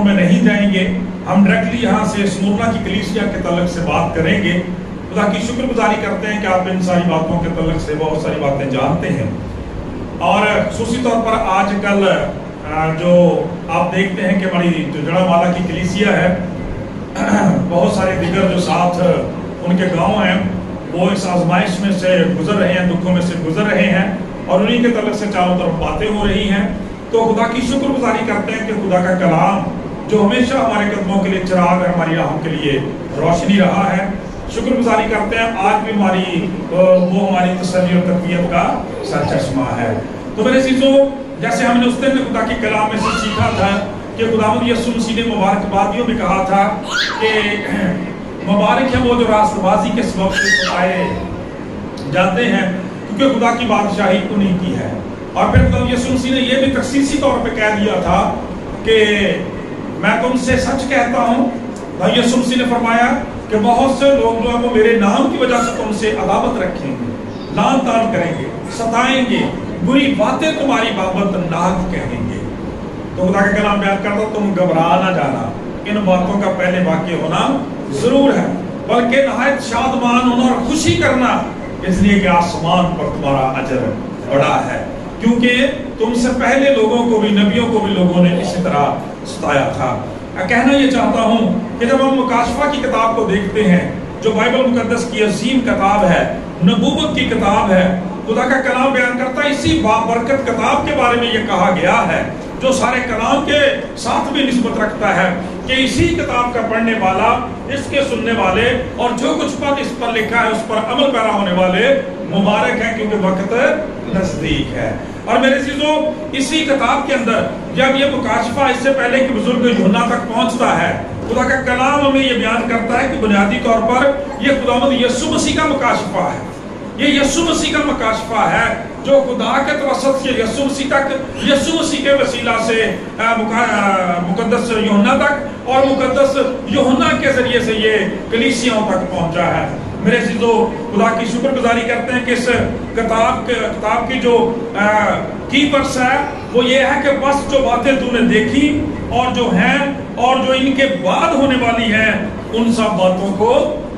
बातों में नहीं जाएंगे, हम डायरेक्टली यहाँ से स्मुरना की कलीसिया के तल्लुक से बात करेंगे। खुदा की शुक्रगुजारी करते हैं कि आप इन सारी बातों के तल्लुक से बहुत सारी बातें जानते हैं। और खासूसी तौर पर आजकल जो आप देखते हैं कि हमारी जो जड़ामाला की कलीसिया है, बहुत सारे दिगर जो साथ उनके गांव हैं वो इस आजमाइश में से गुजर रहे हैं, दुखों में से गुजर रहे हैं, और उन्हीं के तल्लुक से चारों तरफ बातें हो रही हैं। तो खुदा की शुक्रगुजारी करते हैं कि खुदा का कलाम जो हमेशा हमारे कदमों के लिए चिराग है, हमारी राहों के लिए रोशनी रहा है। शुक्रगुजारी करते हैं आज भी वो हमारी तसल्ली और तकवीयत का सरचश्मा है। तो मेरे चीज़ों, जैसे हमने उस दिन खुदा के कलाम में से सीखा था कि खुदावंद यीशु मसीह ने मुबारकबादियों में कहा था कि मुबारक है वो जो रास्तबाजी के सबब से सताए जाते हैं, क्योंकि खुदा की बादशाही उन्हीं की है। और फिर खुदावंद यीशु मसीह ने यह भी तखसीसी तौर पे कह दिया था कि मैं तुमसे सच कहता हूँ। खुदावंद यीशु मसीह ने फरमाया कि बहुत से लोग जो है वो मेरे नाम की वजह से तुमसे अदावत रखेंगे, लान तान करेंगे, सताएंगे, बुरी बातें तुम्हारी बाबत नाक कहेंगे। तो खुदा का कलाम बयान करता तुम घबरा ना जाना, इन बातों का पहले वाक़ई होना जरूर है, बल्कि नहायत शादमान होना और खुशी करना, इसलिए कि आसमान पर तुम्हारा अजर बड़ा है, क्योंकि तुमसे पहले लोगों को भी, नबियों को भी लोगों ने इसी तरह सताया था। कहना ये चाहता हूँ कि जब हम मुकाशफा की किताब को देखते हैं, जो बाइबल मुकद्दस की अजीम किताब है, नबूवत की किताब है, खुदा का कलाम बयान करता है इसी बाबरकत किताब के बारे में ये कहा गया है, जो सारे कलाम के साथ भी निस्बत रखता है कि इसी किताब का पढ़ने वाला, इसके सुनने वाले और जो कुछ पद इस पर लिखा है उस पर अमल पैरा होने वाले मुबारक हैं, क्योंकि वक्त नजदीक है। और मेरे चीजों, इसी किताब के अंदर जब ये मुकाशफा इससे पहले कि बुजुर्ग यूहन्ना तक पहुंचता है, खुदा का कलाम हमें ये बयान करता है कि बुनियादी तौर पर ये खुदावंद यीशु मसीह का मुकाशफा है। ये यीशु मसीह का मुकाशफा है जो खुदा के तवसत से यीशु मसीह के वसीला से मुकद्दस यूहन्ना तक और मुकद्दस यूहन्ना के जरिए से ये कलीसियाओं तक पहुंचा है। मेरे चीजों, खुदा की शुक्रगुजारी करते हैं कि इस किताब की जो की वर्ष है वो ये है कि बस जो बातें तूने देखी और जो हैं और जो इनके बाद होने वाली हैं उन सब बातों को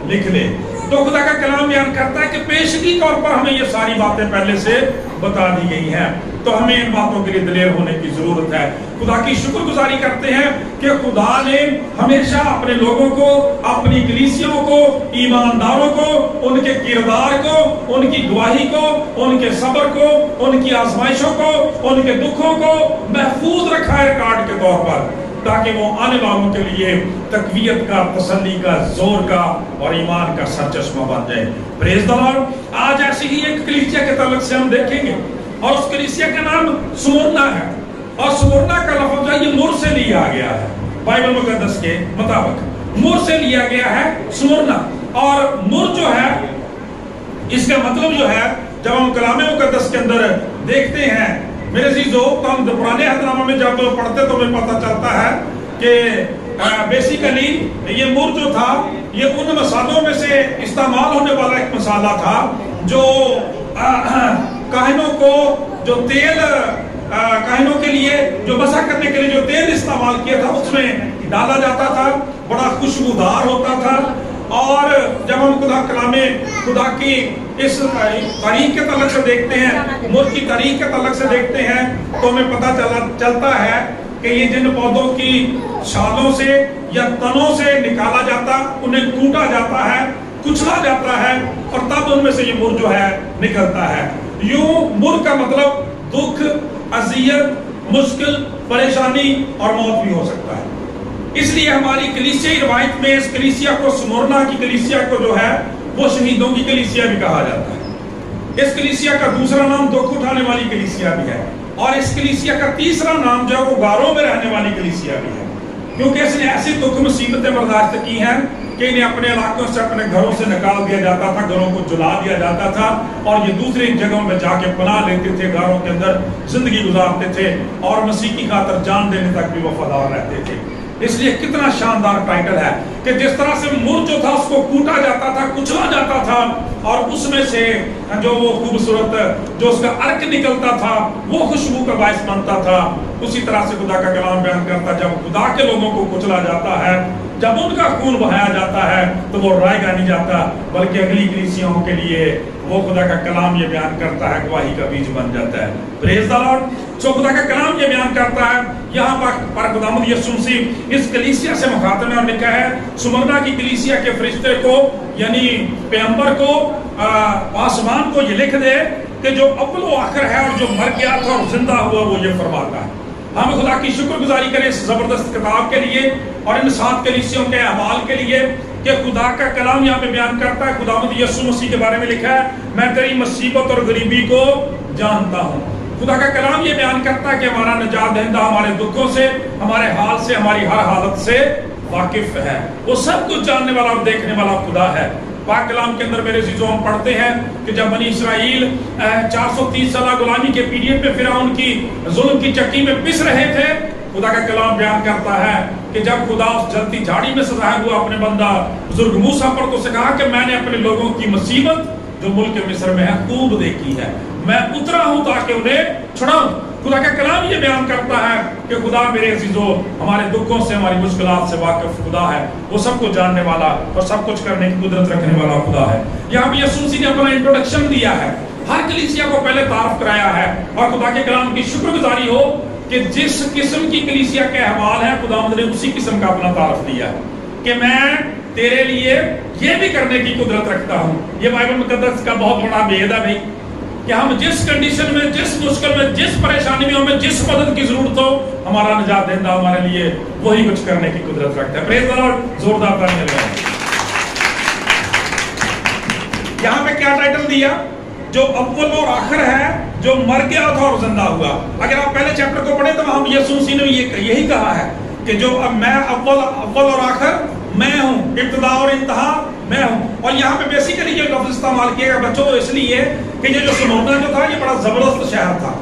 लिख ले। तो खुदा का कलाम बयान करता है कि पेशगी तौर पर हमें ये सारी बातें पहले से बता दी गई हैं, तो हमें इन बातों के लिए दिलेर होने की जरूरत है। खुदा की शुक्रगुजारी करते हैं कि खुदा ने हमेशा अपने लोगों को, अपनी कलीसियाओं को, ईमानदारों को, उनके किरदार को, उनकी गवाही को, उनके सब्र को, उनकी आजमाइशों को, उनके दुखों को महफूज रखा है रिकॉर्ड के तौर पर, ताकि वो आने वालों के लिए तकवीयत का, तसल्ली का, जोर का और ईमान का सरचश्मा बन जाए। Praise the Lord. आज ऐसी ही एक कलीसिया के तल्लुक से हम देखेंगे, और उस कलीसिया का नाम स्मुरना है, और स्मुरना का लफ्ज़ ये मुर से लिया गया है। बाइबल मुकद्दस के मुताबिक मुर से लिया गया है स्मुरना। और मुर जो है, इसका मतलब जो है, जब हम कलाम मुकद्दस के अंदर देखते हैं मेरे चीजों, तो हम पुराने अहदनामा में जब पढ़ते तो हमें पता चलता है कि बेसिकली ये मुर जो था ये उन मसालों में से इस्तेमाल होने वाला एक मसाला था जो काहिनों को जो तेल, काहिनों के लिए जो बसा करने के लिए जो तेल इस्तेमाल किया था उसमें डाला जाता था, बड़ा खुशबूदार होता था। और जब हम खुदा की इस तारीख के तल्लुक से देखते हैं, मुल्क की तारीख के तल्लुक से देखते हैं, तो हमें पता चलता है कि ये जिन पौधों की शालों से या तनों से निकाला जाता, उन्हें कूटा जाता है, कुचला जाता है, और तब उनमें से ये मुर जो है निकलता है। यूं मुर का मतलब दुख, अजियत, मुश्किल, परेशानी और मौत भी हो सकता है। इसलिए हमारी कलीसियाई रवायत में इस कलीसिया को, स्मुरना की कलीसिया को जो है वो शहीदों की कलीसिया भी कहा जाता है। इस कलीसिया का दूसरा नाम दुख उठाने वाली कलीसिया भी है, और इस कलीसिया का तीसरा नाम जो है वो गारों में रहने वाली कलीसिया भी है, क्योंकि इसने ऐसी दुख मुसीबतें बर्दाश्त की हैं कि इन्हें अपने इलाकों से, अपने घरों से निकाल दिया जाता था, घरों को जला दिया जाता था, और ये दूसरी जगहों में जाके पनाह लेते थे, घरों के अंदर जिंदगी गुजारते थे, और मसीह की खातिर जान देने तक भी वफादार रहते थे। اس لیے کتنا شاندار ٹائٹل ہے کہ جس طرح سے مر جو تھا اس کو کوٹا جاتا تھا، کچلا جاتا تھا، اور اس میں سے جو وہ خوبصورت جو اس کا عرق نکلتا تھا وہ خوشبو کا باعث بنتا تھا، اسی طرح سے خدا کا کلام بیان کرتا ہے جب خدا کے لوگوں کو کچلا جاتا ہے، جب ان کا خون بہایا جاتا ہے تو وہ رائے گا نہیں جاتا، بلکہ اگلی کلیسیاؤں کے لیے وہ خدا کا کلام یہ بیان کرتا ہے، گواہی کا بیج بن جاتا ہے۔ پریز دی لارڈ۔ سو خدا کا کلام یہ بیان کرتا ہے، یہاں پر خداوند یسوع مسیح اس کلیسیا سے مخاطب ہے اور لکھا ہے سمرنا کی کلیسیا کے فرشتے کو یعنی پیغمبر کو پاسبان کو یہ لکھ دے کہ جو اول و آخر ہے اور جو مر گیا تھا اور زندہ ہوا وہ یہ فرماتا ہے۔ ہم خدا کی شکر گزاری کریں اس زبردست کتاب کے لیے اور ان 7 کلیسیوں کے اعمال کے لیے کہ خدا کا کلام یہاں پہ بیان کرتا ہے، خداوند یسوع مسیح کے بارے میں لکھا ہے میں تیری مصیبت اور غریبی کو جانتا ہوں۔ خدا کا کلام یہ بیان کرتا ہے کہ ہمارا نجات دہندہ ہمارے دکھوں سے، ہمارے حال سے، ہماری ہر حالت سے واقف ہے، وہ سب کچھ جاننے والا اور دیکھنے والا خدا ہے۔ پاک کلام کے اندر میرے عزیزوں ہم پڑھتے ہیں کہ جب بنی اسرائیل 430 سالہ غلامی کے پیریڈ پہ فرعون کی ظلم کی چکی میں پس رہے تھے، خدا کا کلام بیان کرتا ہے کہ جب خدا اس جلتی جھاڑی میں سزائے ہوا اپنے بندہ بزرگ موسیٰ پر تو اسے کہا کہ میں نے اپنے لوگوں کی مصیبت جو ملک مصر میں ہے خوب دیکھی ہے، میں اترا ہوں تاکہ انہیں چھڑاؤں۔ خدا کا کلام یہ بیان کرتا ہے کہ خدا میرے عزیزوں ہمارے دکھوں سے، ہماری مشکلات سے واقف خدا ہے، وہ سب کو جاننے والا اور سب کچھ کرنے کی قدرت رکھنے والا خدا ہے۔ یہاں پہ یسوع مسیح نے اپنا انٹروڈکشن دیا ہے، ہر کلیسیا کو پہلے تعارف کرایا ہے، اور خدا کے کلام کی شکر گزاری ہو کہ جس قسم کی کلیسیا کے احوال ہیں خداوند نے اسی قسم کا اپنا تعارف دیا ہے کہ میں تیرے لیے یہ بھی کرنے کی قدرت رکھتا ہوں۔ یہ بائبل مقدس کا بہت بڑا بھید ہے بھائی کہ ہم جس کنڈیشن میں، جس مشکل میں، جس پریشانی میں ہمیں جس مدد کی ضرورت ہو ہمارا نجات دہندہ ہمارے لیے وہی کچھ کرنے کی قدرت رکھتا ہے۔ پریز دی لارڈ، زوردار تالیاں لگائیں۔ یہاں پہ کیا ٹائٹل دیا؟ جو اول اور آخر ہے، جو مر گیا تھا اور زندہ ہوا۔ اگر آپ پہلے چیپٹر کو پڑھیں تو ہم یسوع مسیح نے یہی کہا ہے کہ جو میں اول اور آخر میں ہوں، ابتدا اور انتہا میں ہوں۔ اور یہاں پہ بیسیکلی یہ لفظ استعمال کیا گیا بچوں اس لیے کہ یہ جو سمرنا جو تھا یہ بڑا زبردست شہر تھا،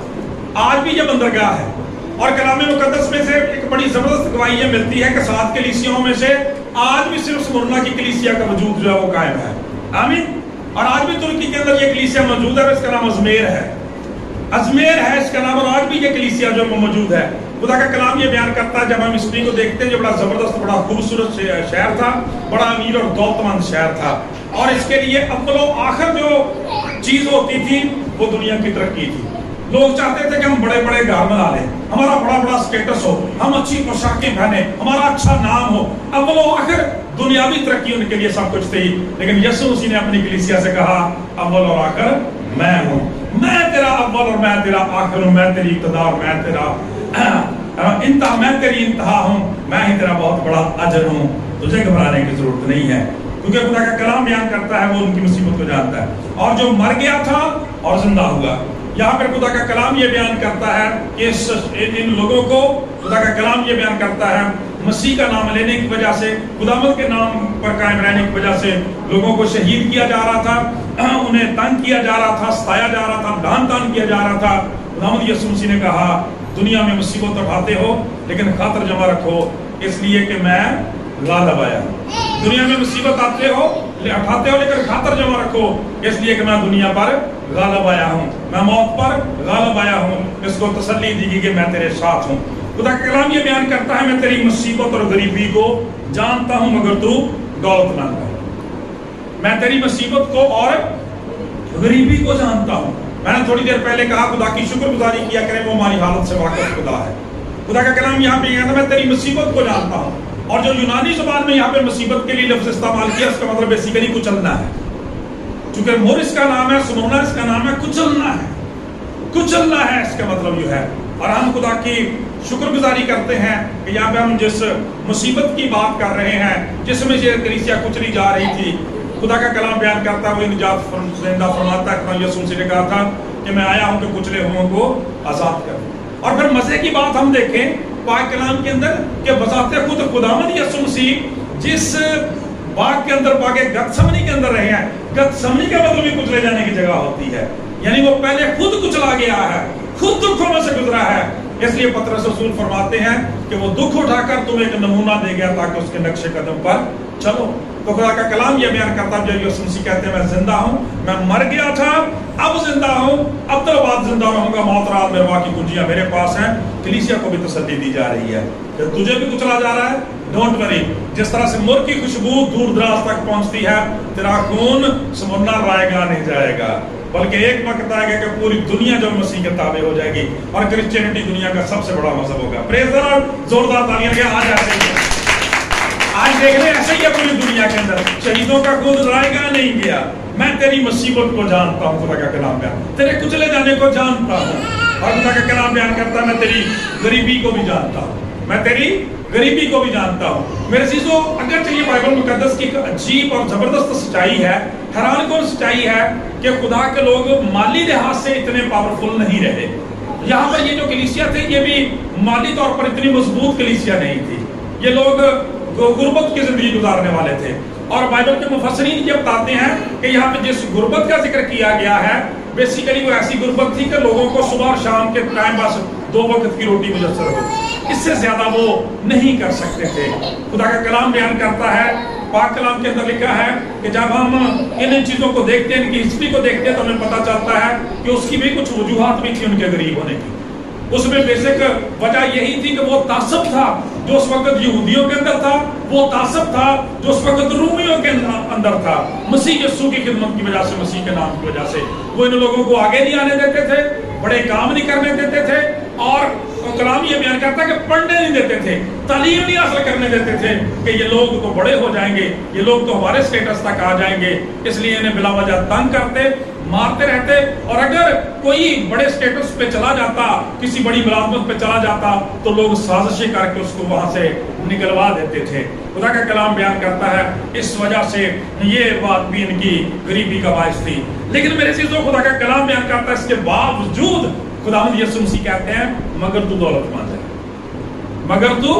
آج بھی یہ بندرگاہ ہے، اور کلام مقدس میں سے ایک بڑی زبردست گواہی یہ ملتی ہے کہ 7 کلیسیوں میں سے آج بھی صرف سمرنا کی کلیسیا کا وجود جو ہے وہ قائم ہے۔ آمین۔ اور آج بھی ترکی کے اندر یہ کلیسیا موجود ہے، اس کا نام ازمیر ہے، ازمیر ہے اس کا نام، اور آج بھی یہ کلیسیا جو موجود ہے۔ خدا کا کلام یہ بیان کرتا ہے جب ہم ہسٹری کو دیکھتے ہیں جو بڑا زبردست، بڑا خوبصورت شہر تھا، بڑا امیر اور دولت مند شہر تھا، اور اس کے لیے اول و آخر جو چیز ہوتی تھی وہ دنیا کی ترقی تھی۔ لوگ چاہتے تھے کہ ہم بڑے بڑے گھر بنا لیں، ہمارا بڑا بڑا سٹیٹس ہو، ہم اچھی پوشاکیں پہنے، ہمارا اچھا نام ہو۔ اول و آخر دنیاوی ترقی ان کے لیے سب کچھ تھی، لیکن یسوع مسیح نے اپنی کلیسیا سے کہا اول اور آخر میں ہوں، میں تیرا اول اور میں تیرا آخر ہوں، میں تیری ابتدا اور میں تیرا انتہا، میں تیری انتہا ہوں، میں ہی تیرا بہت بڑا اجر ہوں، تجھے گھبرانے کی ضرورت نہیں ہے، کیونکہ خدا کا کلام بیان کرتا ہے وہ ان کی مصیبت کو جانتا ہے۔ اور جو مر گیا تھا اور زندہ ہوا، یہاں پر خدا کا کلام یہ بیان کرتا ہے کہ ان لوگوں کو خدا کا کلام یہ بیان کرتا ہے مسیح کا نام لینے کی وجہ سے، خداوند کے نام پر قائم رہنے کی وجہ سے لوگوں کو شہید کیا جا رہا تھا، انہیں تنگ کیا جا رہا تھا، ستایا جا رہا تھا، ڈھان تان کیا جا رہا تھا۔ خداوند یسوع مسیح نے کہا دنیا میں مصیبت اٹھاتے ہو لیکن خاطر جمع رکھو، اس لیے کہ میں غالب آیا ہوں۔ دنیا میں مصیبت اٹھاتے ہو لیکن خاطر جمع رکھو، اس لیے کہ میں دنیا پر غالب آیا ہوں، میں موت پر غالب آیا ہوں۔ اس کو تسلی دی کہ میں تیرے ساتھ ہوں۔ خدا کا کلام یہ بیان کرتا ہے میں تیری مصیبت اور غریبی کو جانتا ہوں مگر تو دولت مند ہے۔ میں تیری مصیبت کو اور غریبی کو جانتا ہوں۔ میں نے تھوڑی دیر پہلے کہا خدا کی شکر گزاری کیا کریں، وہ ہماری حالت سے واقف خدا ہے۔ خدا کا کلام یہاں پہ کہتا ہے میں تیری مصیبت کو جانتا ہوں، اور جو یونانی زبان میں یہاں پہ مصیبت کے لیے لفظ استعمال کیا اس کا مطلب بیسیکلی کچلنا ہے، چونکہ مور اس کا نام ہے، سمرنا اس کا نام ہے، کچلنا ہے، کچلنا ہے اس کا مطلب یہ ہے۔ اور ہم خدا کی شکر گزاری کرتے ہیں کہ یہاں پہ ہم جس مصیبت کی بات کر رہے ہیں جس میں یہ کلیسیا کچلی جا رہی تھی، خدا کا کلام بیان کرتا ہے وہ نجات زندہ فرماتا ہے۔ یسوع مسیح نے کہا تھا کہ میں آیا ہوں کہ کچلے ہوں کو آزاد کروں۔ اور پھر مزے کی بات ہم دیکھیں پاک کلام کے اندر کہ بذات خود خداوند یسوع مسیح جس باغ کے اندر، باغ گتسمنی کے اندر رہے ہیں، گتسمنی کا مطلب بھی کچلے جانے کی جگہ ہوتی ہے، یعنی وہ پہلے خود کچلا گیا ہے، خود دکھوں میں سے گزرا ہے، اس لیے पतरस रसूल फरमाते हैं कि वो दुख उठाकर तुम्हें एक नमूना दे गया ताकि उसके नक्शे कदम पर चलो। तो खुदा का कलाम ये बयान करता है, जब यीशु मसीह कहते हैं मैं जिंदा हूँ, मैं मर गया था, अब जिंदा हूँ, अब तो बाद जिंदा रहूंगा, मौत रात मेरे की कुंजियां मेरे पास हैं। कलीसिया को भी तसल्ली दी जा रही है कि तुझे भी कुचला जा रहा है, डोंट वरी। जिस तरह से मुर्ग की खुशबू दूर दराज तक पहुंचती है, तेरा खून समुन्ना रायगा नहीं जाएगा, बल्कि एक वक्त आएगा कि पूरी दुनिया जो मसीह के ताबे हो जाएगी और क्रिश्चियनिटी दुनिया का सबसे बड़ा मजहब होगा। प्रेज़ द लॉर्ड, जोरदार तालियां के आज ऐसे ही है। आज देख रहे ऐसे ही है पूरी दुनिया के अंदर, शहीदों का खून रायगा नहीं गया। मैं तेरी मुसीबत को जानता हूँ, खुदा का कलाम बयान, तेरे कुचले जाने को जानता हूँ। और खुदा का कलाम बयान करता है मैं तेरी गरीबी को भी जानता हूँ, मैं तेरी गरीबी को भी जानता हूँ। मेरे चीजों, अगर चाहिए बाइबल मुकद्दस की अजीब और जबरदस्त सच्चाई है, हैरान कौन सच्चाई है कि खुदा के लोग माली लिहाज से इतने पावरफुल नहीं रहे। यहाँ पर ये जो कलीसिया थे, ये भी माली तौर पर इतनी मजबूत कलीसिया नहीं थी। ये लोग गुर्बत की जिंदगी गुजारने वाले थे। और बाइबल के मुफस्सिरीन ये बताते हैं कि यहाँ पे जिस गुर्बत का जिक्र किया गया है, बेसिकली वो ऐसी गुर्बत थी कि लोगों को सुबह और शाम के टाइम बस 2 वक्त की रोटी मुयस्सर हो, इससे ज्यादा वो नहीं कर सकते थे। खुदा का कलाम बयान करता है, पाक कलाम के अंदर लिखा है कि जब हम इन चीजों को देखते हैं, इनकी हिस्ट्री को देखते हैं, तो हमें पता चलता है कि उसकी भी कुछ वजूहात भी थी उनके गरीब होने की। उसमें बेसिक वजह यही थी कि वो तासब था जो उस वक्त यहूदियों के अंदर था, वो तासब था जो उस वक्त रूमियों के अंदर था। मसीह यीशु की खिदमत की वजह से, मसीह के नाम की वजह से वो इन लोगों को आगे नहीं आने देते थे, बड़े काम नहीं करने देते थे, और कलाम ये बयान करता है कि पढ़ने नहीं देते थे, तालीम नहीं हासिल करने देते थे कि ये लोग तो बड़े हो जाएंगे, ये लोग तो हमारे स्टेटस तक आ जाएंगे, इसलिए इन्हें बिला वजह तंग करते, मारते रहते। और अगर कोई बड़े स्टेटस पे चला जाता, किसी बड़ी मुलाजमत पे चला जाता, तो लोग साजिशें करके उसको वहां से निकलवा देते थे। खुदा का कलाम बयान करता है इस वजह से ये बात भी इनकी गरीबी का बायस थी। लेकिन मेरे चीजों, खुदा का कलाम बयान करता है इसके बावजूद खुदावंद यीशु मसीह कहते हैं मगर तू दौलतमंद है, मगर तू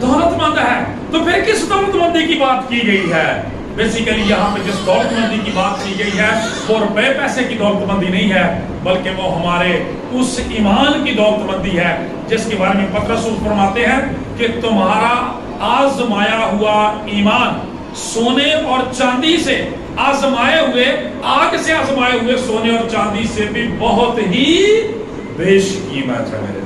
दौलतमंद है। तो फिर किस दौलतमंदी की बात की गई है? बेसिकली यहाँ पे जिस दौलतमंदी की बात की गई है वो रुपए पैसे की दौलतमंदी नहीं है, बल्कि वो हमारे उस ईमान की दौलतमंदी है जिसके बारे में पतरस फरमाते हैं कि तुम्हारा आजमाया हुआ ईमान सोने और चांदी से आजमाए हुए, आग से आजमाए हुए सोने और चांदी से भी बहुत ही बेशकीमत है। मेरे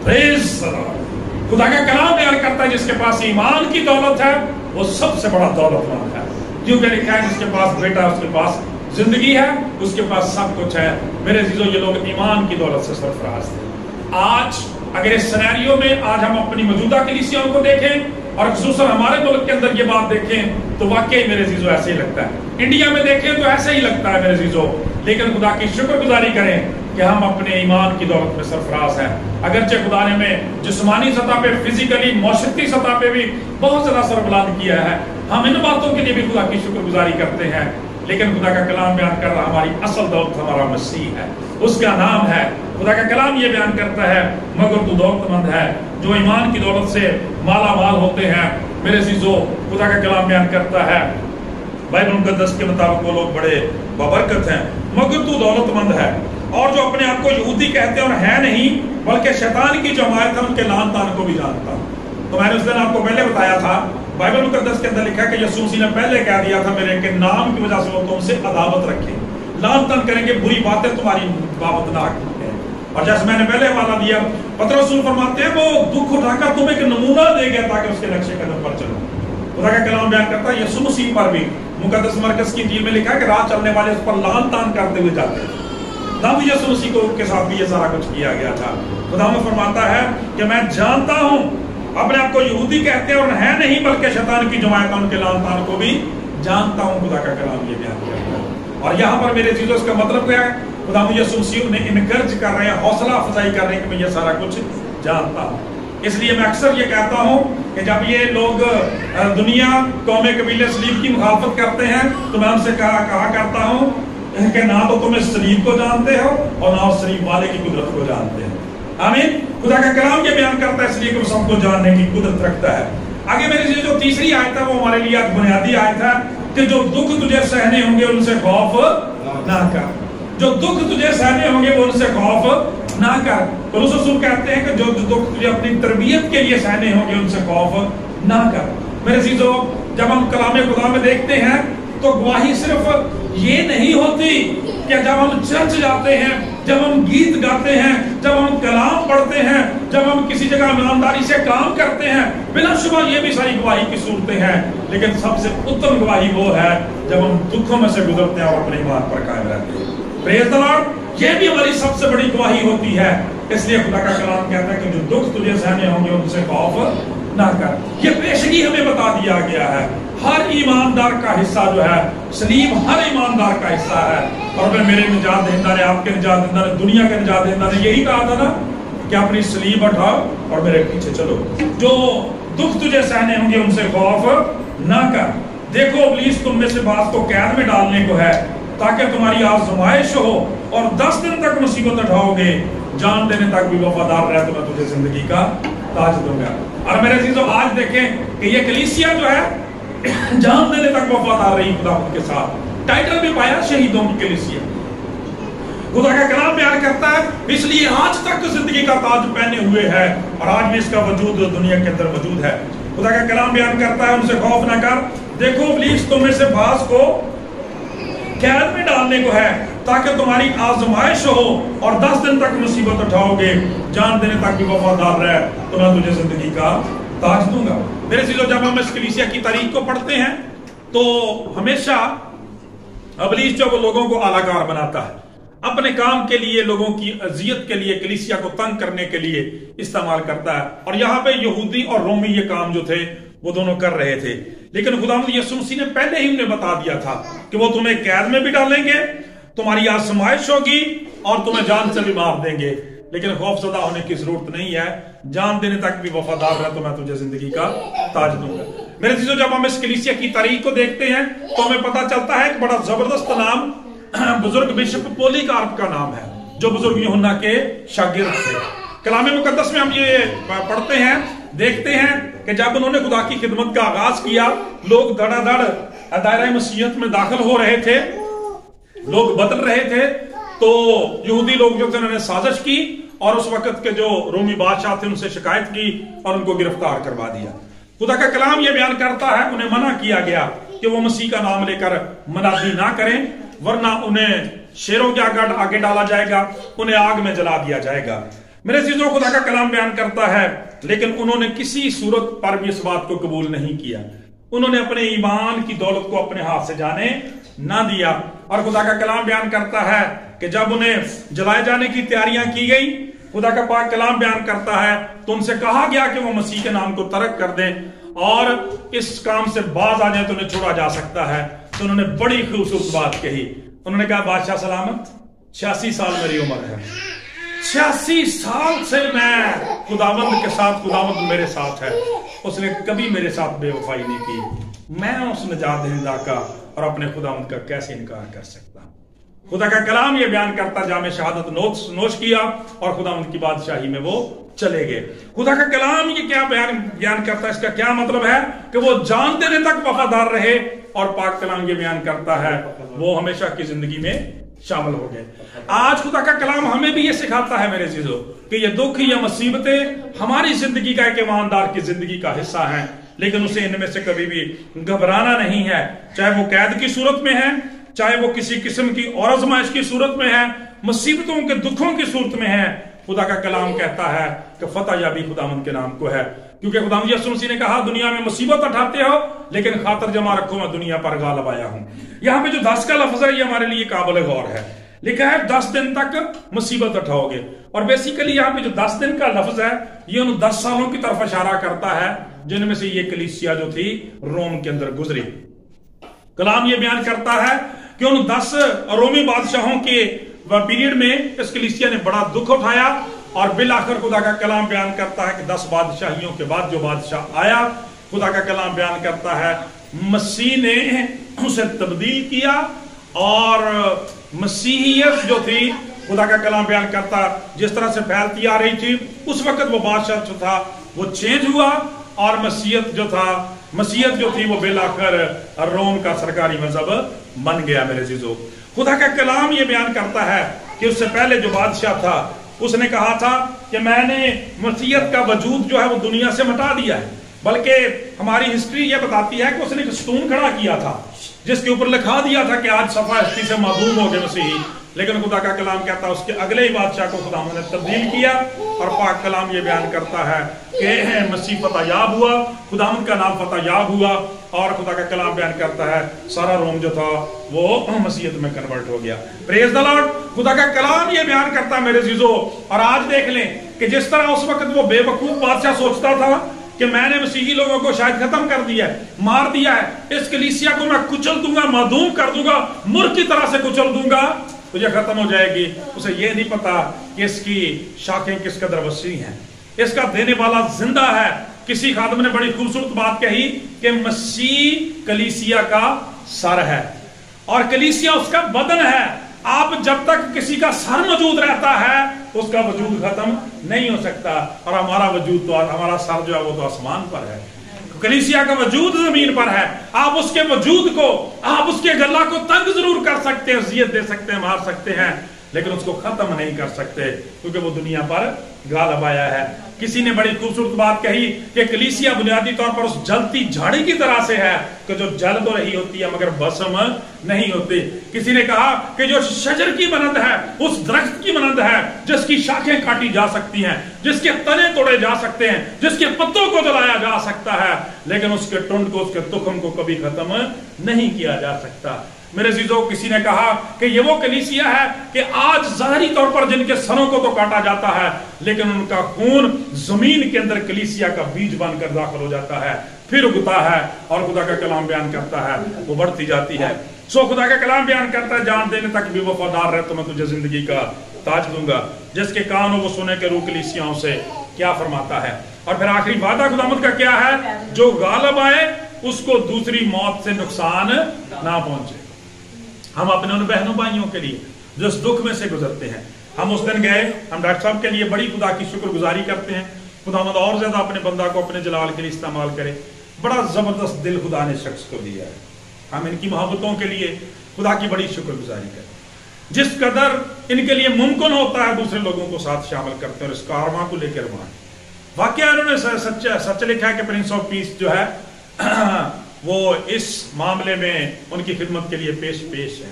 प्रेज़ द लॉर्ड। खुदा का कलाम बयान करता है जिसके पास ईमान की दौलत है वो सबसे बड़ा दौलतमंद है। क्योंकि लिखा है जिसके पास बेटा, उसके पास जिंदगी है, उसके पास सब कुछ है। मेरे अजीजों, ये लोग ईमान की दौलत से सरफराज थे। आज अगर इस सिनेरियो में आज हम अपनी मौजूदा कलीसियाओं को देखें और खुसूसन हमारे मुल्क के अंदर ये बात देखें तो वाकई मेरे अजीजों ऐसे ही लगता है। इंडिया में देखें तो ऐसे ही लगता है मेरे अजीजों। लेकिन खुदा की शुक्रगुजारी करें कि हम अपने ईमान की दौलत में सरफराज हैं। अगरचे खुदा ने में जिस्मानी सतह पे, फिजिकली, मौशती सतह पे भी बहुत ज्यादा सरबुलंद किया है, हम इन बातों के लिए भी खुदा की शुक्रगुजारी करते हैं। लेकिन खुदा का कलाम बयान कर रहा हमारी असल दौलत हमारा मसीह है, उसका नाम है। खुदा का कलाम ये बयान करता है मगर तू दौलतमंद है। जो ईमान की दौलत से माला माल होते हैं मेरे अजीजों, खुदा का कलाम बयान करता है बाइबल मुकद्दस के मुताबिक वो लोग बड़े बबरकत हैं। मगर तू दौलतमंद है। और जो अपने आप को यहूदी कहते हैं और है नहीं बल्कि शैतान की जमात है, उनके लान तान को भी जानता। तो मैंने उस दिन आपको पहले बताया था, बाइबल मुकद्दस के अंदर लिखा है कि यीशु मसीह ने पहले कह दिया था मेरे के नाम की वजह से वो तुमसे अदावत रखें, लान तान करेंगे, बुरी बातें तुम्हारी बाबत ना करें। और जैसे मैंने पहले हवाला दिया, पतरस रसूल फरमाते हैं वो दुख उठाकर तुम्हें एक नमूना दे गया ताकि उसके नक्शे कदम पर चलो। खुदा का कलाम बयान करता है यीशु मसीह पर भी मुकद्दस मरकज की इंजील में लिखा है कि राह चलने वाले उस पर लान तान करते हुए जाते हैं। नबी यीशु मसीह को के साथ भी ये सारा कुछ किया गया था। खुदा में फरमाता है कि मैं जानता हूं, अपने आप को यहूदी कहते हैं और है नहीं बल्कि शैतान की जमात उनके लान तान को भी जानता हूं। खुदा का कलाम ये बयान करता है। और यहाँ पर मेरे चीजों इसका मतलब क्या है? खुदा यीशु मसीह ने इनकरेज कर रहे हैं, हौसला अफजाई कर रहे हैं कि मैं ये सारा कुछ जानता हूँ। इसलिए मैं अक्सर ये कहता हूँ कि जब ये लोग दुनिया, कौमे, कबीले सलीब की मुखालफत करते हैं तो मैं उनसे कहा करता हूँ कि ना तो तुम इस सलीब को जानते हो और ना उस सलीब वाले की कुदरत को जानते हैं। आमीन। खुदा का कलाम ये बयान करता है इसलिए कि वो सबको जानने की कुदरत रखता है। आगे मेरी जो तीसरी आयत है वो हमारे लिए आज बुनियादी आयत है कि जो दुख तुझे सहने होंगे उनसे खौफ ना कर। जो दुख तुझे सहने होंगे वो उनसे खौफ نہ کر. پولس رسول کہتے ہیں کہ جو دکھ تجھے اپنی تربیت کے لیے سہنے ہوں گے ان سے خوف نہ کر. میرے عزیزو جب ہم کلام خدا میں دیکھتے ہیں تو گواہی صرف یہ نہیں ہوتی کہ جب ہم چرچ جاتے ہیں، جب ہم گیت گاتے ہیں، جب ہم کلام پڑھتے ہیں، جب ہم کسی جگہ ایمانداری سے کام کرتے ہیں، بلا شبہ یہ بھی ساری گواہی کی صورتیں ہیں، لیکن سب سے اتم گواہی وہ ہے جب ہم دکھوں میں سے گزرتے ہیں اور اپنے ایمان پر قائم رہتے ہیں. پریز دی لارڈ. یہ بھی ہماری سب سے بڑی گواہی ہوتی ہے. اس لیے خدا کا کلام کہتا ہے کہ جو دکھ تجھے سہنے ہوں گے ان سے خوف نہ کر. یہ پیشگی ہمیں بتا دیا گیا ہے. ہر ایماندار کا حصہ جو ہے، سلیم ہر ایماندار کا حصہ ہے. اور میرے نجات دہندہ نے، آپ کے نجات دہندہ نے، دنیا کے نجات دہندہ نے یہی کہا تھا نا کہ اپنی سلیم اٹھاؤ اور میرے پیچھے چلو. جو دکھ تجھے سہنے ہوں گے ان سے خوف نہ کر. دیکھو ابلیس تم میں سے بعض کو قید میں ڈالنے کو ہے تاکہ تمہاری آزمائش ہو، اور 10 دن تک مصیبت اٹھاؤ گے، جان دینے تک بھی وفادار رہے تو میں تجھے زندگی کا تاج دوں گا. اور میرے عزیزو آج دیکھیں کہ یہ کلیسیا جو ہے جان دینے تک وفادار رہی خدا کے ساتھ. ٹائٹل بھی پایا شہیدوں کی کلیسیا. خدا کا کلام بیان کرتا ہے اس لیے آج تک زندگی کا تاج پہنے ہوئے ہے، اور آج بھی اس کا وجود دنیا کے اندر موجود ہے. خدا کا کلام بیان کرتا ہے ان سے خوف نہ کر. دیکھو ابلیس تم میں سے بعض کو قید میں ڈالنے کو ہے تاکہ تمہاری آزمائش ہو، اور 10 دن تک مصیبت اٹھاؤ گے، جان دینے تک بھی وفادار رہے تو میں تجھے زندگی کا تاج دوں گا. میرے عزیزو جب ہم اس کلیسیا کی تاریخ کو پڑھتے ہیں تو ہمیشہ ابلیس جو وہ لوگوں کو اعلی کار بناتا ہے، اپنے کام کے لیے، لوگوں کی اذیت کے لیے، کلیسیا کو تنگ کرنے کے لیے استعمال کرتا ہے. اور یہاں پہ یہودی اور رومی یہ کام جو تھے وہ دونوں کر رہے تھے. لیکن خداوند یسوع مسیح نے پہلے ہی انہیں بتا دیا تھا کہ وہ تمہیں قید میں بھی ڈالیں گے، تمہاری آزمائش ہوگی، اور تمہیں جان سے بھی مار دیں گے. لیکن خوف زدہ ہونے کی ضرورت نہیں ہے، جان دینے تک بھی وفادار رہ تو میں تجھے زندگی کا تاج دوں گا. میرے عزیزو جب ہم اس کلیسیا کی تاریخ کو دیکھتے ہیں تو ہمیں پتہ چلتا ہے ایک بڑا زبردست نام بزرگ بشپ پولی کارپ کا نام ہے، جو بزرگ یوحنا کے شاگرد تھے. کلام مقدس میں ہم یہ پڑھتے ہیں، دیکھتے ہیں کہ جب انہوں نے خدا کی خدمت کا آغاز کیا، لوگ دھڑا دھڑ دائرہ مسیحیت میں داخل ہو رہے تھے، لوگ بدل رہے تھے. تو یہودی لوگ جو تھے انہوں نے سازش کی اور اس وقت کے جو رومی بادشاہ تھے ان سے شکایت کی اور ان کو گرفتار کروا دیا. خدا کا کلام یہ بیان کرتا ہے انہیں منع کیا گیا کہ وہ مسیح کا نام لے کر منادی نہ کریں، ورنہ انہیں شیروں کے آگے ڈالا جائے گا، انہیں آگ میں جلا دیا جائے گا. میرے عزیزوں خدا کا کلام بیان کرتا ہے لیکن انہوں نے کسی صورت پر بھی اس بات کو قبول نہیں کیا. انہوں نے اپنے ایمان کی دولت کو اپنے ہاتھ سے جانے نہ دیا. اور خدا کا کلام بیان کرتا ہے کہ جب انہیں جلائے جانے کی تیاریاں کی گئی، خدا کا پاک کلام بیان کرتا ہے تو ان سے کہا گیا کہ وہ مسیح کے نام کو ترک کر دیں اور اس کام سے باز آ جائیں تو انہیں چھوڑا جا سکتا ہے. تو انہوں نے بڑی خوبصورت بات کہی. انہوں نے کہا بادشاہ سلامت، 86 سال میری عمر ہے، 86 سال سے میں خداوند کے ساتھ، خداوند میرے ساتھ ہے، اس نے کبھی میرے ساتھ بے وفائی نہیں کی. میں اس نجات دہندہ کا اور اپنے خداوند کا کیسے انکار کر سکتا ہوں. خدا کا کلام یہ بیان کرتا جامع شہادت نوش کیا اور خداوند کی بادشاہی میں وہ چلے گئے. خدا کا کلام یہ کیا بیان کرتا ہے، اس کا کیا مطلب ہے کہ وہ جان دینے تک وفادار رہے. اور پاک کلام یہ بیان کرتا ہے وہ ہمیشہ کی زندگی میں شامل ہو گئے. آج خدا کا کلام ہمیں بھی یہ سکھاتا ہے میرے عزیزو کہ یہ دکھ یا مصیبتیں ہماری زندگی کا ایک ایماندار کی زندگی کا حصہ ہیں، لیکن اسے ان میں سے کبھی بھی گھبرانا نہیں ہے. چاہے وہ قید کی صورت میں ہے، چاہے وہ کسی قسم کی اور آزمائش کی صورت میں ہے، مصیبتوں کے دکھوں کی صورت میں ہے. خدا کا کلام کہتا ہے کہ فتح یابی خداوند کے نام کو ہے، کیونکہ خداوند یسوع مسیح نے کہا دنیا میں مصیبت اٹھاتے ہو لیکن خاطر جمع رکھو میں دنیا پر غالب آیا ہوں. یہاں پہ جو 10 کا لفظ ہے یہ ہمارے لیے قابل غور ہے. لکھا ہے 10 دن تک مصیبت اٹھاؤ گے، اور بیسیکلی یہاں پہ جو 10 دن کا لفظ ہے یہ ان 10 سالوں کی طرف اشارہ کرتا ہے جن میں سے یہ کلیسیا جو تھی روم کے اندر گزری. کلام یہ بیان کرتا ہے کہ ان 10 رومی بادشاہوں کے پیریڈ میں اس کلیسیا نے بڑا دکھ اٹھایا، اور بالآخر خدا کا کلام بیان کرتا ہے کہ 10 بادشاہیوں کے بعد جو بادشاہ آیا، خدا کا کلام بیان کرتا ہے مسیح نے اسے تبدیل کیا، اور مسیحیت جو تھی خدا کا کلام بیان کرتا جس طرح سے پھیلتی آ رہی تھی اس وقت وہ بادشاہ جو تھا وہ چینج ہوا، اور مسیحیت جو تھی وہ بالآخر روم کا سرکاری مذہب بن گیا. میرے عزیزو خدا کا کلام یہ بیان کرتا ہے کہ اس سے پہلے جو بادشاہ تھا उसने कहा था कि मैंने मसीहत का वजूद जो है वो दुनिया से मिटा दिया है, बल्कि हमारी हिस्ट्री ये बताती है कि उसने एक स्टोन खड़ा किया था जिसके ऊपर लिखा दिया था कि आज सफा हस्ती से मादूम हो गए मसीही। लेकिन खुदा का कलाम कहता है उसके अगले ही बादशाह को खुदा ने तब्दील किया, और पाक कलाम ये बयान करता है कि मसीह फतहयाब हुआ, खुदावंद का नाम फतहयाब हुआ, और खुदा का कलाम बयान करता है सारा रोम जो था वो मसीहत में कन्वर्ट हो गया। Praise the Lord. खुदा का कलाम ये बयान करता है मेरे अजीजों। और आज देख लें कि जिस तरह उस वक्त वो बेवकूफ बादशाह सोचता था कि मैंने मसीही लोगों को शायद खत्म कर दिया है, मार दिया है, इस कलीसिया को मैं कुचल दूंगा, मादूम कर दूंगा, मुर्ग की तरह से कुचल दूंगा तो ये खत्म हो जाएगी। उसे ये नहीं पता कि इसकी शाखें किस कदर वसी हैं, इसका देने वाला जिंदा है। किसी खादम ने बड़ी खूबसूरत बात कही कि मसीह कलीसिया का सर है और कलीसिया उसका बदन है। आप जब तक किसी का सर मौजूद रहता है उसका वजूद खत्म नहीं हो सकता, और हमारा वजूद तो, हमारा सर जो है वो तो आसमान पर है, कलीसिया का वजूद जमीन पर है। आप उसके वजूद को, आप उसके गला को तंग जरूर कर सकते हैं, अजियत दे सकते हैं, मार सकते हैं, लेकिन उसको खत्म नहीं कर सकते क्योंकि वो दुनिया पर गालिब आया है। किसी ने बड़ी खूबसूरत बात कही कि कलीसिया बुनियादी तौर पर उस जलती झाड़ी की तरह से है कि जो जल तो रही होती है मगर भस्म नहीं होती। किसी ने कहा कि जो शजर की मानंद है, उस दरख्त की मानंद है जिसकी शाखें काटी जा सकती हैं, जिसके तने तोड़े जा सकते हैं, जिसके पत्तों को जलाया जा सकता है, लेकिन उसके टुंड को, उसके तुखम को कभी खत्म नहीं किया जा सकता। मेरे अजीजों, किसी ने कहा कि ये वो कलीसिया है कि आज ज़ाहिरी तौर पर जिनके सरों को तो काटा जाता है लेकिन उनका खून जमीन के अंदर कलीसिया का बीज बनकर दाखिल हो जाता है, फिर उगता है, और खुदा का कलाम बयान करता है वो बढ़ती जाती है। सो खुदा का कलाम बयान करता है जान देने तक भी वफादार रहे तो मैं तुझे जिंदगी का ताज दूंगा। जिसके कान हो वो सुने के रूह कलीसियाओं से क्या फरमाता है। और फिर आखिरी वादा खुदावंद का क्या है, जो गालिब आए उसको दूसरी मौत से नुकसान ना पहुंचे। हम अपने उन बहनों भाइयों के लिए जो इस दुख में से गुजरते हैं, हम उस दिन गए, हम डॉक्टर साहब के लिए बड़ी खुदा की शुक्रगुजारी करते हैं। खुदावंद और ज्यादा अपने बंदा को अपने जलाल के लिए इस्तेमाल करे। बड़ा जबरदस्त दिल खुदा ने शख्स को दिया है, हम इनकी मोहब्बतों के लिए खुदा की बड़ी शुक्रगुजारी करें। जिस कदर इनके लिए मुमकिन होता है दूसरे लोगों को साथ शामिल करते हैं और इस कारवां को लेकर वहां वाकया उन्होंने सच लिखा है कि प्रिंस ऑफ पीस जो है वो इस मामले में उनकी खिदमत के लिए पेश है।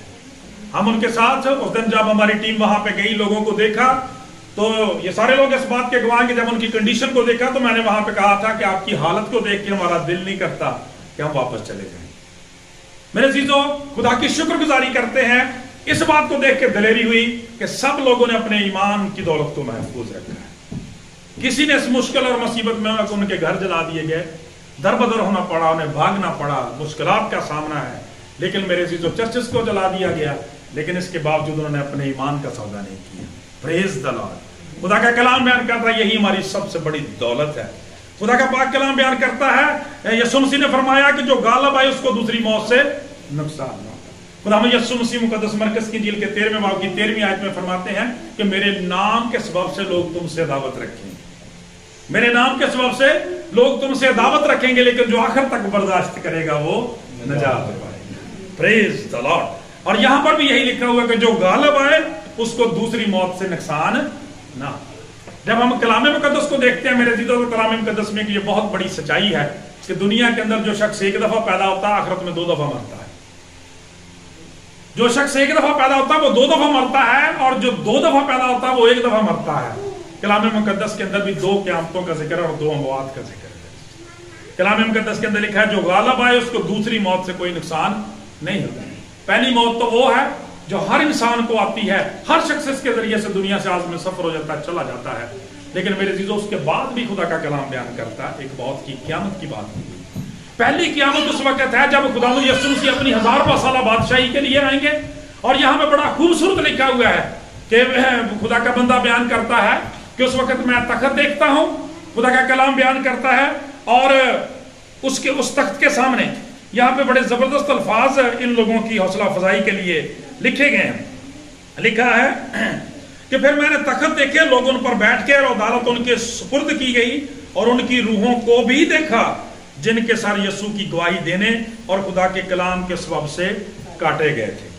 हम उनके साथ उस दिन जब हमारी टीम वहां पे गई, लोगों को देखा, तो ये सारे लोग इस बात के गवाह कि जब उनकी कंडीशन को देखा तो मैंने वहां पे कहा था कि आपकी हालत को देख के हमारा दिल नहीं करता कि हम वापस चले जाएं। मेरे अजीजों, खुदा की शुक्रगुजारी करते हैं, इस बात को देख के दिलेरी हुई कि सब लोगों ने अपने ईमान की दौलत को महफूज रखा है। किसी ने इस मुश्किल और मुसीबत में उनके घर जला दिए गए, दर बदर होना पड़ा, उन्हें भागना पड़ा, मुश्किलात का सामना है, लेकिन मेरे अजीजों चर्चेस को जला दिया गया, लेकिन इसके बावजूद उन्होंने अपने ईमान का सौदा नहीं किया। Praise the Lord. खुदा का कलाम बयान करता है यही हमारी सबसे बड़ी दौलत है। खुदा का पाक कलाम बयान करता है यीशु मसीह ने फरमाया कि जो गालिब आए उसको दूसरी मौत से नुकसान ना हो। खुदा में यीशु मसीह मुकद्दस मरकज की इंजील के 13वें बाब की 13वीं आयत में फरमाते हैं कि मेरे नाम के सबब से लोग तुमसे दावत रखेंगे, मेरे नाम के सबब से लोग तुमसे दावत रखेंगे, लेकिन जो आखिर तक बर्दाश्त करेगा वो नजात पाएगा। Praise the Lord. और यहां पर भी यही लिखा हुआ कि जो गालिब आए उसको दूसरी मौत से नुकसान ना। जब हम कलाम मुकद्दस को देखते हैं मेरे अजीजों, तो कलाम मुकद्दस में ये बहुत बड़ी सच्चाई है कि दुनिया के अंदर जो शख्स एक दफा पैदा होता है आखिरत में 2 दफा मरता है। जो शख्स एक दफा पैदा होता है वो 2 दफा मरता है, और जो 2 दफा पैदा होता है वो 1 दफा मरता है। कलाम मुकद्दस के अंदर भी 2 क़यामतों का जिक्र और 2 अमवात का जिक्र है। कलाम मुकद्दस के अंदर लिखा है जो गालिब आए उसको दूसरी मौत से कोई नुकसान नहीं होता। पहली मौत तो वो है जो हर इंसान को आती है, हर शख्स इसके जरिए से दुनिया से आज में सफर हो जाता है, चला जाता है। लेकिन मेरे अजीजों, उसके बाद भी खुदा का कलाम बयान करता है एक बहुत की क़यामत की बात। पहली क़यामत उस वक्त है जब खुदा यीशु मसीह अपनी 1000 साल बादशाही के लिए आएंगे। और यहाँ पे बड़ा खूबसूरत लिखा हुआ है कि खुदा का बंदा बयान करता है कि उस वक्त मैं तख्त देखता हूं, खुदा का कलाम बयान करता है, और उसके उस तख्त के सामने यहाँ पे बड़े जबरदस्त अल्फाज इन लोगों की हौसला अफजाई के लिए लिखे गए हैं। लिखा है कि फिर मैंने तख्त देखे, लोग उन पर बैठ के और अदालत उनके सुपुर्द की गई, और उनकी रूहों को भी देखा जिनके सर यीशु की गवाही देने और खुदा के कलाम के सबब से काटे गए थे।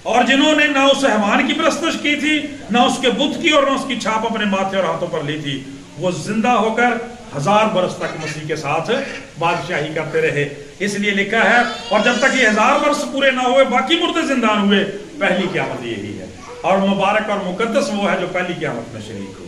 اور جنہوں نے نہ اس حیوان کی پرستش کی تھی، نہ اس کے بت کی، اور نہ اس کی چھاپ اپنے ماتھے اور ہاتھوں پر لی تھی، وہ زندہ ہو کر 1000 برس تک مسیح کے ساتھ بادشاہی کرتے رہے۔ اس لیے لکھا ہے، اور جب تک یہ 1000 برس پورے نہ ہوئے باقی مردے زندہ ہوئے، پہلی قیامت یہی ہے، اور مبارک اور مقدس وہ ہے جو پہلی قیامت میں شریک ہو۔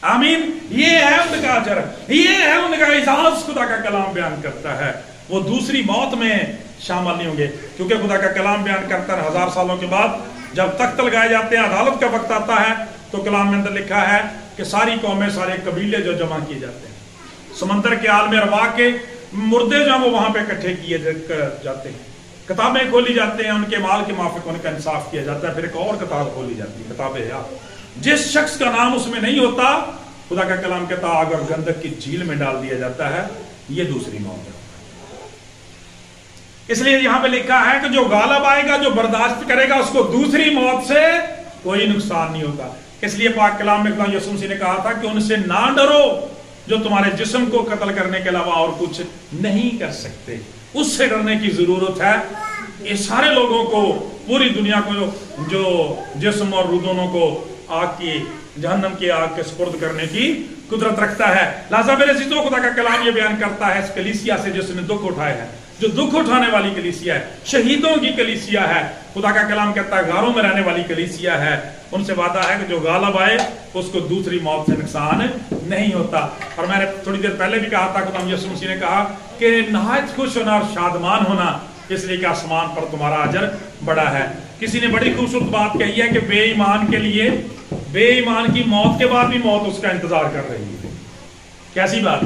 آمین۔ یہ ہے ان کا اجر، یہ ہے ان کا اعزاز۔ خدا کا کلام بیان کرتا ہے وہ دوسری موت میں شامل نہیں ہوں گے، کیونکہ خدا کا کلام بیان کرتا ہے 1000 سالوں کے بعد جب تخت لگائے جاتے ہیں، عدالت کا وقت آتا ہے، تو کلام میں اندر لکھا ہے کہ ساری قومیں، سارے قبیلے جو جمع کیے جاتے ہیں، سمندر کے عالم ارواح کے مردے جو وہ وہاں پہ اکٹھے کیے جاتے ہیں، کتابیں کھولی جاتے ہیں، ان کے مال کے موافق ان کا انصاف کیا جاتا ہے، پھر ایک اور کتاب کھولی جاتی ہے، کتاب حیات۔ جس شخص کا نام اس میں نہیں ہوتا، خدا کا کلام کہتا آگ اور گندک کی جھیل میں ڈال دیا جاتا ہے۔ یہ دوسری موت ہے۔ اس لیے یہاں پہ لکھا ہے کہ جو غالب آئے گا، جو برداشت کرے گا، اس کو دوسری موت سے کوئی نقصان نہیں ہوگا۔ اس لیے پاک کلام میں خدا یسوع مسیح نے کہا تھا کہ ان سے نہ ڈرو جو تمہارے جسم کو قتل کرنے کے علاوہ اور کچھ نہیں کر سکتے۔ اس سے ڈرنے کی ضرورت ہے۔ یہ سارے لوگوں کو، پوری دنیا کو، جو جسم اور روح دونوں کو آگ کی، جہنم کی آگ کے سپرد کرنے کی قدرت رکھتا ہے۔ لہذا میرے عزیزو، خدا کا کلام یہ بیان کرتا ہے اس کلیسیا سے جس نے دکھ اٹھائے ہیں، جو دکھ اٹھانے والی کلیسیا ہے، شہیدوں کی کلیسیا ہے، خدا کا کلام کہتا ہے غاروں میں رہنے والی کلیسیا ہے، ان سے وعدہ ہے کہ جو غالب آئے اس کو دوسری موت سے نقصان نہیں ہوتا۔ اور میں نے تھوڑی دیر پہلے بھی کہا تھا، خدا یسوع مسیح نے کہا کہ نہایت خوش ہونا اور شادمان ہونا، اس لیے کہ آسمان پر تمہارا اجر بڑا ہے۔ کسی نے بڑی خوبصورت بات کہی ہے کہ بے ایمان کے لیے، بے ایمان کی موت کے بعد بھی موت اس کا انتظار کر رہی ہے۔ کیسی بات؟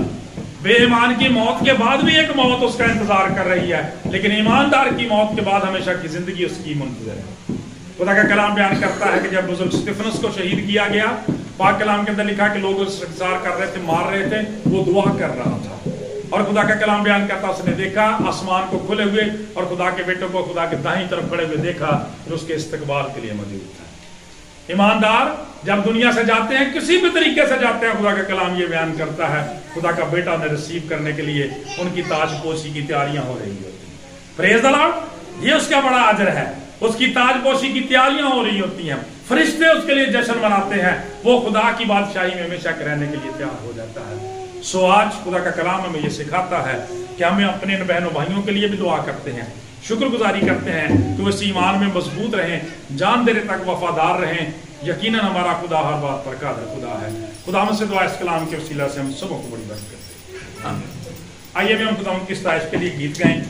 بے ایمان کی موت کے بعد بھی ایک موت اس کا انتظار کر رہی ہے، لیکن ایماندار کی موت کے بعد ہمیشہ کی زندگی اس کی منتظر ہے۔ خدا کا کلام بیان کرتا ہے کہ جب بزرگ اسطفنس کو شہید کیا گیا، پاک کلام کے اندر لکھا کہ لوگ اس انتظار کر رہے تھے، مار رہے تھے، وہ دعا کر رہا تھا، اور خدا کا کلام بیان کرتا اس نے دیکھا آسمان کو کھلے ہوئے اور خدا کے بیٹوں کو خدا کے دائیں طرف کھڑے ہوئے دیکھا جو اس کے استقبال کے لیے موجود تھا۔ ایماندار جب دنیا سے جاتے ہیں، کسی بھی طریقے سے جاتے ہیں، خدا کا کلام یہ بیان کرتا ہے خدا کا بیٹا انہیں ریسیو کرنے کے لیے ان کی تاج پوشی کی تیاریاں ہو رہی ہوتی ہیں۔ پریز دی لارڈ۔ یہ اس کا بڑا اجر ہے، اس کی تاج پوشی کی تیاریاں ہو رہی ہوتی ہیں، فرشتے اس کے لیے جشن مناتے ہیں، وہ خدا کی بادشاہی میں ہمیشہ رہنے کے لیے تیار ہو جاتا ہے۔ سو آج خدا کا کلام ہمیں یہ سکھاتا ہے کہ ہمیں اپنے بہنوں بھائیوں کے لیے بھی دعا کرتے ہیں، شکر گزاری کرتے ہیں کہ وہ اس ایمان میں مضبوط رہیں، جان دینے تک وفادار رہیں۔ یقیناً ہمارا خدا ہر بات پر قادر خدا ہے۔ خدا ہم سے دعا اس کلام کے وسیلہ سے ہم سبوں کو بڑی برکت کرتے ہیں۔ آئیے میں ہم خدا کی ستائش کے لیے گیت گائیں۔